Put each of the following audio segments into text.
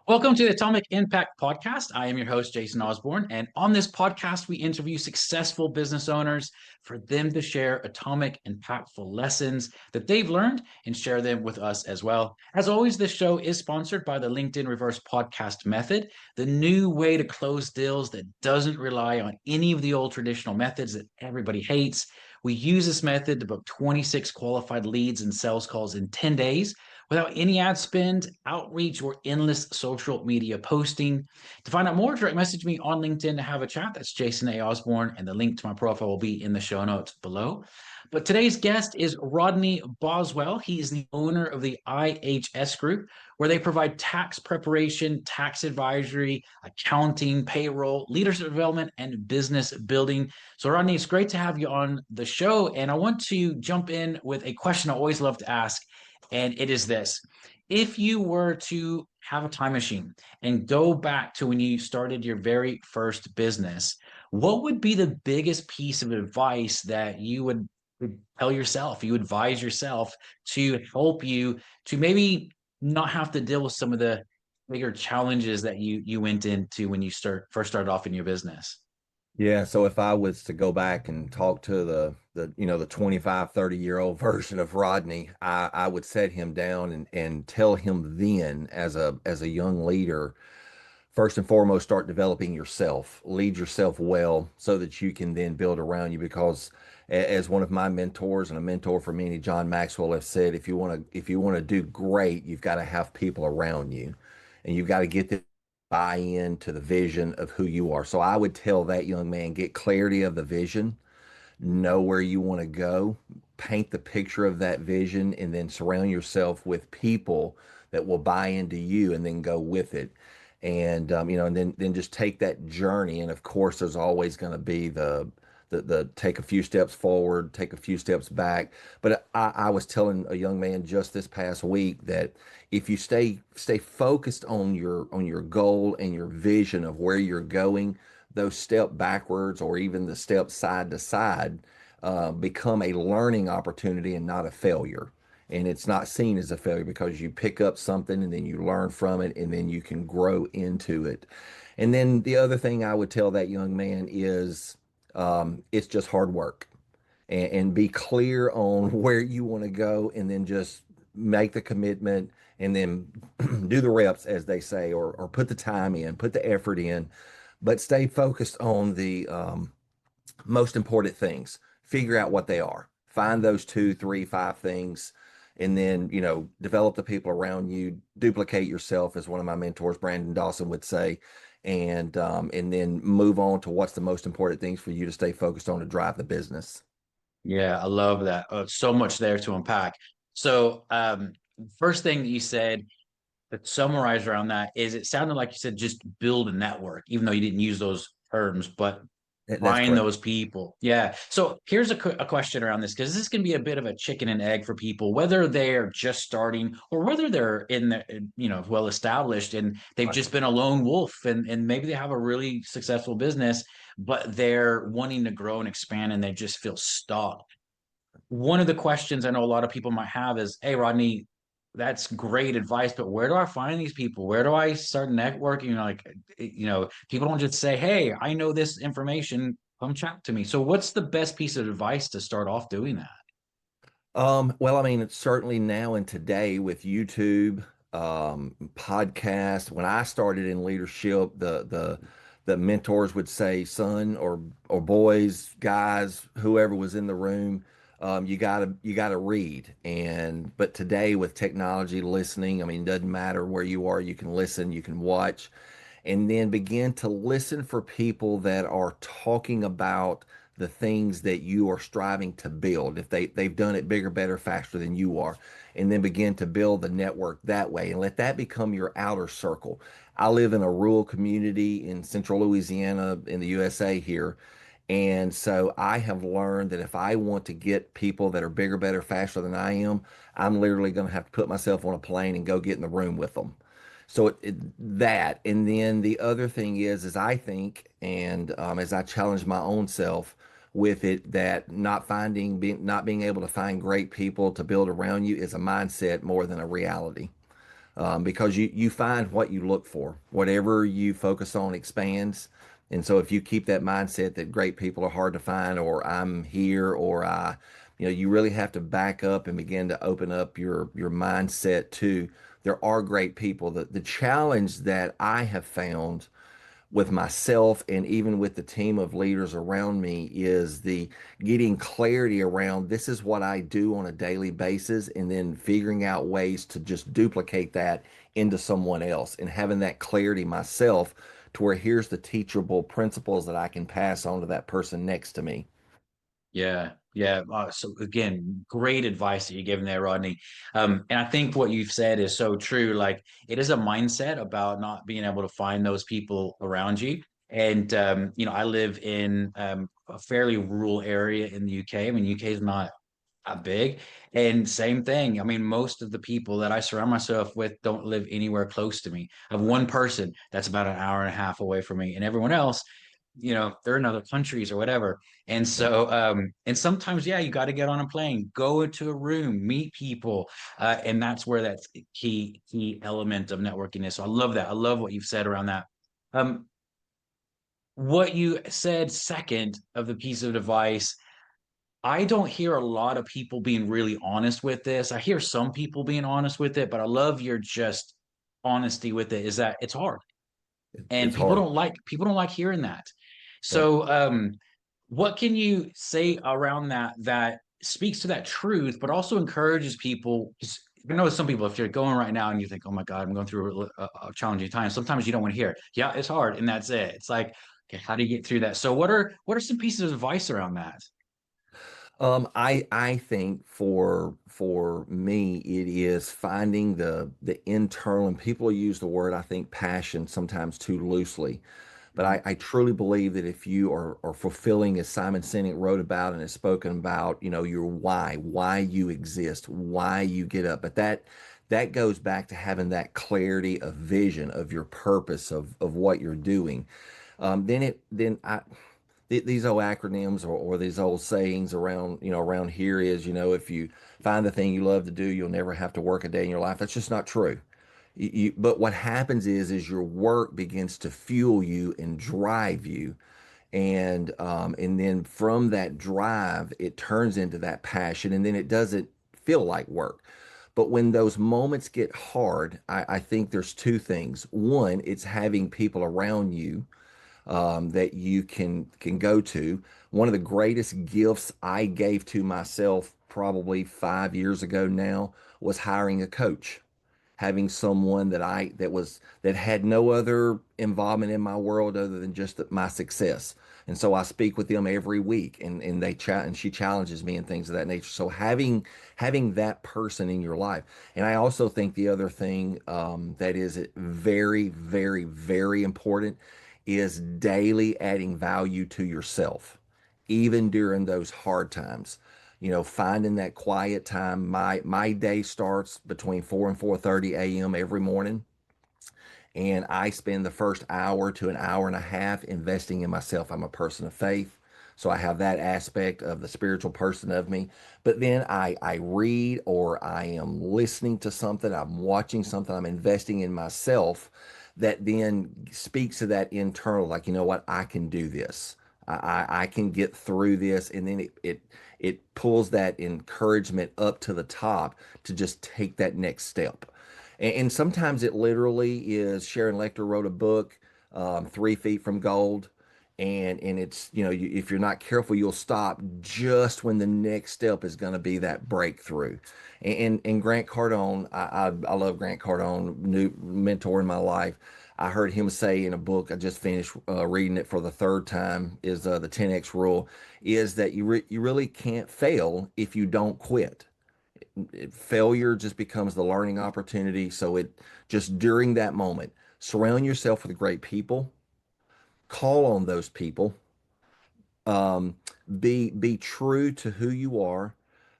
Welcome to the Atomic Impact Podcast. I am your host, Jason Osborn. And on this podcast, we interview successful business owners for them to share atomic, impactful lessons that they've learned and share them with us as well. As always, this show is sponsored by the LinkedIn Reverse Podcast Method, the new way to close deals that doesn't rely on any of the old traditional methods that everybody hates. We use this method to book 26 qualified leads and sales calls in 10 days without any ad spend, outreach, or endless social media posting. To find out more, direct message me on LinkedIn to have a chat. That's Jason A. Osborn, and the link to my profile will be in the show notes below. But today's guest is Rodney Boswell. He is the owner of the IHS Group, where they provide tax preparation, tax advisory, accounting, payroll, leadership development, and business building. So, Rodney, it's great to have you on the show. And I want to jump in with a question I always love to ask, and it is this. If you were to have a time machine and go back to when you started your very first business, what would be the biggest piece of advice that you would tell yourself, you advise yourself to help you to maybe not have to deal with some of the bigger challenges that you went into when you first started off in your business? Yeah, so if I was to go back and talk to the 25, 30-year-old version of Rodney, I would set him down and tell him then as a young leader, first and foremost, start developing yourself, lead yourself well so that you can then build around you. Because as one of my mentors and a mentor for many, John Maxwell, have said, if you want to do great, you've got to have people around you, and you've got to get them buy into the vision of who you are. So I would tell that young man, get clarity of the vision, know where you want to go, paint the picture of that vision, and then surround yourself with people that will buy into you and then go with it. And just take that journey. And of course, there's always going to be the take a few steps forward, take a few steps back. But I was telling a young man just this past week that if you stay focused on your goal and your vision of where you're going, those step backwards or even the steps side to side become a learning opportunity and not a failure. And it's not seen as a failure because you pick up something and then you learn from it and then you can grow into it. And then the other thing I would tell that young man is it's just hard work, and be clear on where you want to go and then just make the commitment and then do the reps, as they say, or put the time in, put the effort in, but stay focused on the most important things. Figure out what they are. Find those two, three, five things, and then develop the people around you. Duplicate yourself, as one of my mentors, Brandon Dawson, would say, and then move on to what's the most important things for you to stay focused on to drive the business. Yeah, I love that. So much there to unpack. So, first thing that you said that summarize around that is it sounded like you said just build a network, even though you didn't use those terms, but That's find correct. those people. Yeah. So here's a question around this because this can be a bit of a chicken and egg for people, whether they're just starting or whether they're in the, well established and they've Right. just been a lone wolf and maybe they have a really successful business, but they're wanting to grow and expand and they just feel stuck. One of the questions I know a lot of people might have is, hey, Rodney, that's great advice, but where do I find these people? Where do I start networking? People don't just say, hey, I know this information, come chat to me. So what's the best piece of advice to start off doing that? Well, I mean, it's certainly now and today with YouTube, podcast. When I started in leadership, the mentors would say, "Son or boys, guys, whoever was in the room, you gotta read." And but today with technology, listening, I mean, it doesn't matter where you are, you can listen, you can watch, and then begin to listen for people that are talking about the things that you are striving to build. If they've done it bigger, better, faster than you are, and then begin to build the network that way and let that become your outer circle. I live in a rural community in central Louisiana in the USA here. And so I have learned that if I want to get people that are bigger, better, faster than I am, I'm literally going to have to put myself on a plane and go get in the room with them. So that, and then the other thing is I think, and as I challenge my own self with it, that not being able to find great people to build around you is a mindset more than a reality. because you find what you look for. Whatever you focus on expands. And so if you keep that mindset that great people are hard to find, or I'm here, or you really have to back up and begin to open up your mindset to there are great people. The challenge that I have found with myself and even with the team of leaders around me is the getting clarity around this is what I do on a daily basis, and then figuring out ways to just duplicate that into someone else and having that clarity myself to where here's the teachable principles that I can pass on to that person next to me. Yeah, yeah. So again, great advice that you're giving there, Rodney. And I think what you've said is so true. Like it is a mindset about not being able to find those people around you. And I live in a fairly rural area in the UK. I mean, UK is not that big. And same thing. I mean, most of the people that I surround myself with don't live anywhere close to me. I have one person that's about an hour and a half away from me, and everyone else, they're in other countries or whatever. And Yeah. so, and sometimes, yeah, you got to get on a plane, go into a room, meet people, and that's where that key element of networking is. So I love that. I love what you've said around that. Um, what you said second of the piece of advice, I don't hear a lot of people being really honest with this. I hear some people being honest with it, but I love your just honesty with it, is that it's hard. And It's people hard. don't like hearing that. Yep. So what can you say around that speaks to that truth, but also encourages people? 'Cause I know some people, if you're going right now and you think, oh my God, I'm going through a challenging time, sometimes you don't want to hear it. Yeah, it's hard, and that's it. It's like, okay, how do you get through that? So what are some pieces of advice around that? I think for me it is finding the internal, and people use the word I think passion sometimes too loosely, but Mhm. I truly believe that if you are fulfilling, as Simon Sinek wrote about and has spoken about, your why you exist, why you get up, but that goes back to having that clarity of vision of your purpose of what you're doing. Then I these old acronyms or these old sayings around here is, if you find the thing you love to do, you'll never have to work a day in your life. That's just not true. But what happens is your work begins to fuel you and drive you, and then from that drive, it turns into that passion, and then it doesn't feel like work. But when those moments get hard, I think there's two things. One, it's having people around you that you can go to. One of the greatest gifts I gave to myself probably 5 years ago now was hiring a coach, having someone that had no other involvement in my world other than just my success. And so I speak with them every week, and she challenges me and things of that nature. So having that person in your life. And I also think the other thing that is very, very, very important is daily adding value to yourself, even during those hard times. Finding that quiet time. My day starts between 4 and 4:30 a.m. every morning, and I spend the first hour to an hour and a half investing in myself. I'm a person of faith, so I have that aspect of the spiritual person of me. But then I read, or I am listening to something, I'm watching something, I'm investing in myself that then speaks to that internal, like, you know what, I can do this. I can get through this, and then it pulls that encouragement up to the top to just take that next step. And sometimes it literally is. Sharon Lecter wrote a book, 3 Feet from Gold. And it's, if you're not careful, you'll stop just when the next step is going to be that breakthrough. And Grant Cardone, I love Grant Cardone, new mentor in my life. I heard him say in a book, I just finished reading it for the third time, is the 10X rule, is that you really can't fail if you don't quit. Failure just becomes the learning opportunity. So it just during that moment, surround yourself with great people, call on those people, um, be true to who you are,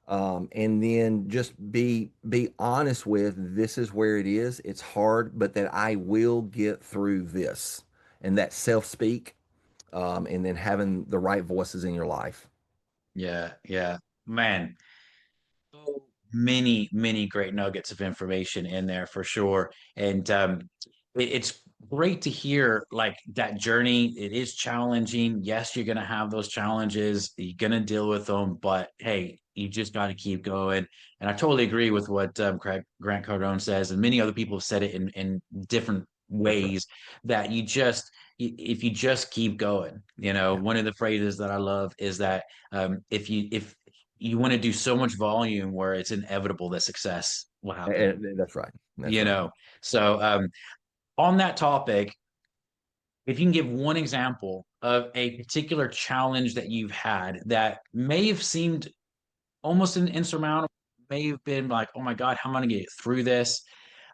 and then just be honest with this is where it is. It's hard, but that I will get through this, and that self speak, and then having the right voices in your life. Yeah, yeah, man. many great nuggets of information in there for sure. And it's great to hear like that journey. It is challenging. Yes, you're going to have those challenges. You're going to deal with them, but hey, you just got to keep going. And I totally agree with what Grant Cardone says, and many other people have said it in different That's right. ways that if you just keep going, Yeah. one of the phrases that I love is that if you want to do so much volume where it's inevitable that success will happen, That's right. That's you right. know. So on that topic, if you can give one example of a particular challenge that you've had that may have seemed almost insurmountable, may have been like, oh my God, how am I going to get through this?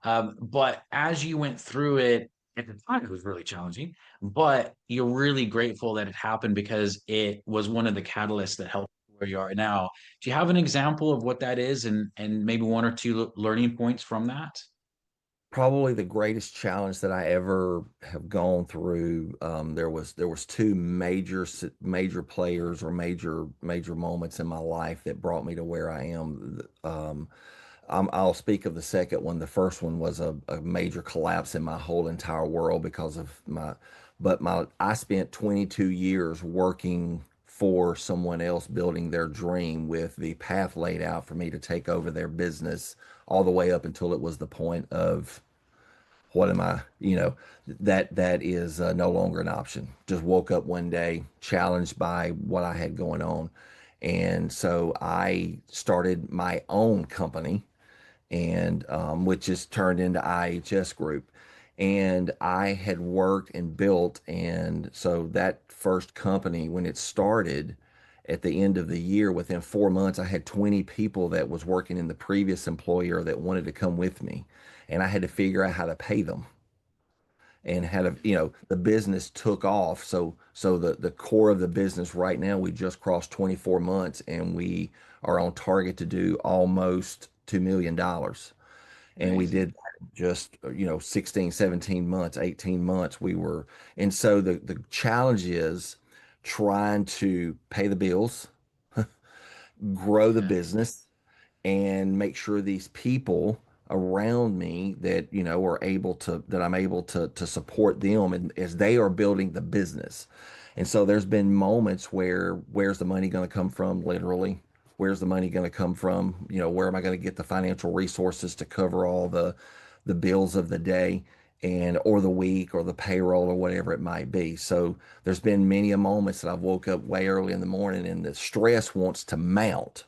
But as you went through it, at the time, it was really challenging, but you're really grateful that it happened because it was one of the catalysts that helped where you are now. Do you have an example of what that is and maybe one or two learning points from that? Probably the greatest challenge that I ever have gone through. There was two major players or major moments in my life that brought me to where I am. I'll speak of the second one. The first one was a major collapse in my whole entire world because of I spent 22 years working for someone else, building their dream with the path laid out for me to take over their business all the way up until it was the point of what am I, that is no longer an option. Just woke up one day challenged by what I had going on. And so I started my own company and which has turned into IHS Group. And I had worked and built, and so that first company, when it started at the end of the year, within 4 months, I had 20 people that was working in the previous employer that wanted to come with me, and I had to figure out how to pay them and how to, the business took off. So the core of the business right now, we just crossed 24 months, and we are on target to do almost $2 million, and we Amazing. did just 16, 17 months, 18 months we were. And so the challenge is trying to pay the bills, grow the Yeah. business, and make sure these people around me that are able to that I'm able to support them and as they are building the business. And so there's been moments where where's the money going to come from, literally? Where's the money going to come from? Where am I going to get the financial resources to cover all the bills of the day and or the week or the payroll or whatever it might be. So there's been many a moments that I've woke up way early in the morning and the stress wants to mount,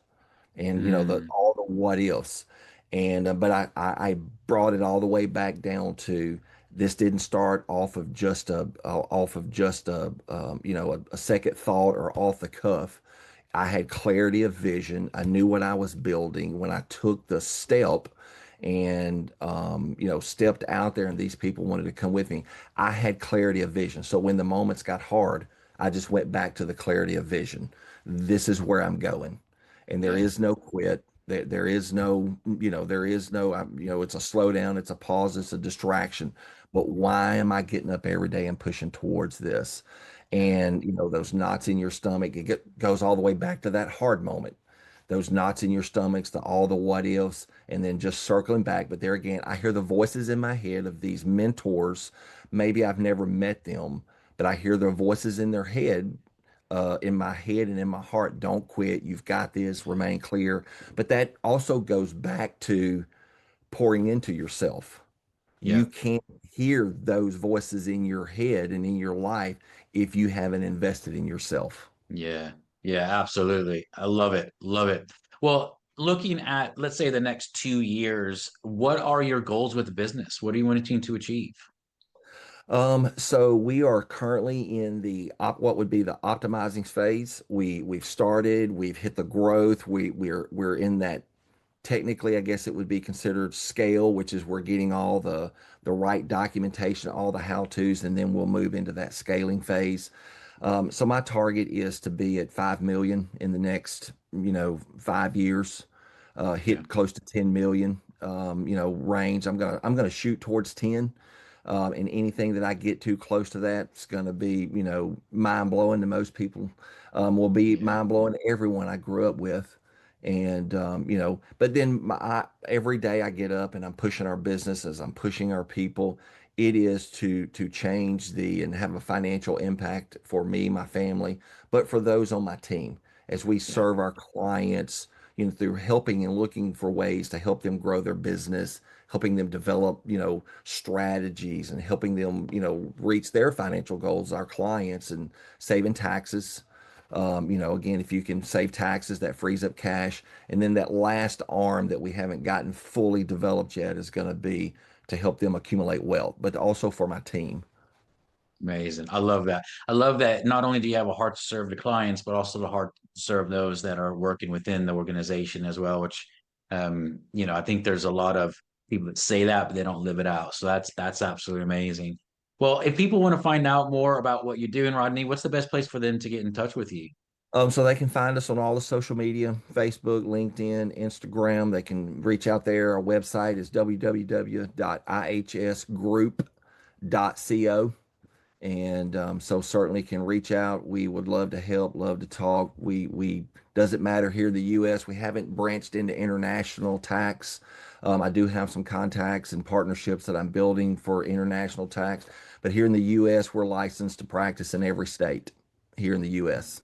and the Mm, all the what ifs. And but I brought it all the way back down to this didn't start off of just a second thought or off the cuff. I had clarity of vision. I knew what I was building when I took the step and stepped out there and these people wanted to come with me. I had clarity of vision. So when the moments got hard, I just went back to the clarity of vision. This is where I'm going, and there yeah. is no quit. There is no, it's a slowdown, it's a pause, it's a distraction. But why am I getting up every day and pushing towards this? Yeah. And those knots in your stomach, goes all the way back to that hard moment. Those knots in your stomachs, all the what ifs, and then just circling back. But there again, I hear the voices in my head of these mentors. Maybe I've never met them, but I hear their voices in my head and in my heart. Don't quit. You've got this. Remain clear. But that also goes back to pouring into yourself. You Yeah. can't hear those voices in your head and in your life if you haven't invested in yourself. Yeah. Yeah, absolutely. I love it. Love it. Well, looking at, let's say, the next 2 years, what are your goals with the business? What are you wanting to achieve? So we are currently in what would be the optimizing phase. We've started, we've hit the growth. We're in that. Technically, I guess it would be considered scale, which is we're getting all the right documentation, all the how-tos, and then we'll move into that scaling phase. So my target is to be at 5 million in the next, 5 years, Yeah. hit close to 10 million, range. I'm gonna shoot towards 10. And anything that I get too close to that, it's gonna be, mind blowing to most people. Will be Yeah. mind blowing to everyone I grew up with. And but then every day I get up and I'm pushing our businesses, I'm pushing our people. It is to change and have a financial impact for me, my family, but for those on my team as we Yeah. serve our clients, through helping and looking for ways to help them grow their business, helping them develop, strategies and helping them, reach their financial goals, our clients, and saving taxes. Again, if you can save taxes, that frees up cash. And then that last arm that we haven't gotten fully developed yet is going to be to help them accumulate wealth, but also for my team. Amazing. I love that. I love that not only do you have a heart to serve the clients, but also the heart to serve those that are working within the organization as well, which I think there's a lot of people that say that, but they don't live it out. So that's absolutely amazing. Well, if people want to find out more about what you're doing, Rodney, what's the best place for them to get in touch with you? So they can find us on all the social media, Facebook, LinkedIn, Instagram. They can reach out there. Our website is www.ihsgroup.co. And so certainly can reach out. We would love to help, love to talk. We doesn't matter here in the U.S. We haven't branched into international tax. I do have some contacts and partnerships that I'm building for international tax, but here in the U.S. we're licensed to practice in every state here in the U.S.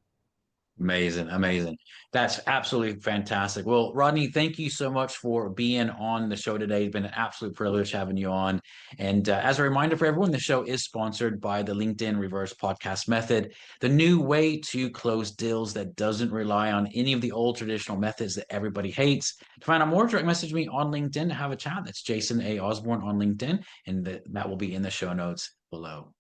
Amazing, amazing. That's absolutely fantastic. Well, Rodney, thank you so much for being on the show today. It's been an absolute privilege having you on. And as a reminder for everyone, the show is sponsored by the LinkedIn Reverse Podcast Method, the new way to close deals that doesn't rely on any of the old traditional methods that everybody hates. To find out more, direct message me on LinkedIn to have a chat. That's Jason A. Osborn on LinkedIn, and that will be in the show notes below.